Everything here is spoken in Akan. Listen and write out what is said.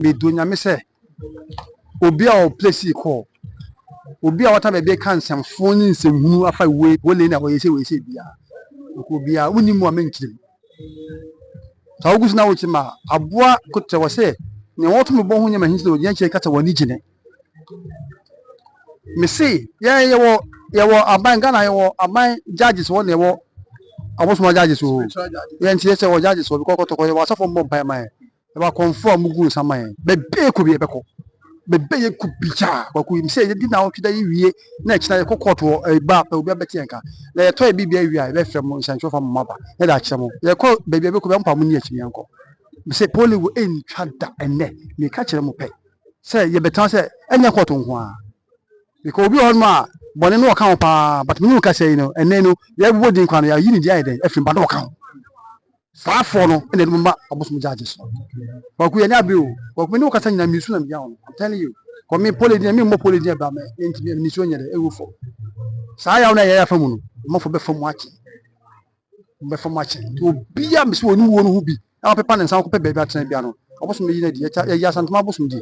me do nyame say obi a o place call obi a wata be kan samfo ni nsɛmhunu afa we wole na we se bia obi a woni mu amenkire ta ogusu na wochi ma aboa kote wo se ne woto me bo ho nyama hinse odia nche kata woni gine me say ye wo aban Ghana ye wo aban judges wo ne wo Abosom judges o ye nche se wo judges o bi Kotoko ye wo asafo mbom pai mai e ba conform gu saman be ko bi e beko bebe ye kubicha kwaku im say ye di na otweda ye wie na china ye kokoto ba pa obi abeti enka na ye to e bibia wie a be fem nsancho fa maba ye da kyeremo ye ko bebe be ko be mpa mu ni akimi enko me say poli wo entwa da ene me ka kyeremo pe say ye betan say enya koto nko a because obi on ma bone no ka pa but me no ka say no ene no ye bodi nkwa no ya yini di aiden efim ba do ka fa fo no ene no ma Abosom judges kwaku ye nya be o kwaku me no ka sanya misu na bia on I'm telling you come me poli di me mo poli di ba me enti me ni so nyere ewufo sa ya na ye ya famu no mo fo be famu achi obi a me so oni wo no hu bi na pepa ne nsan ko pe be bi atena bia no Abosom yi na di ya Asante ma Abosom di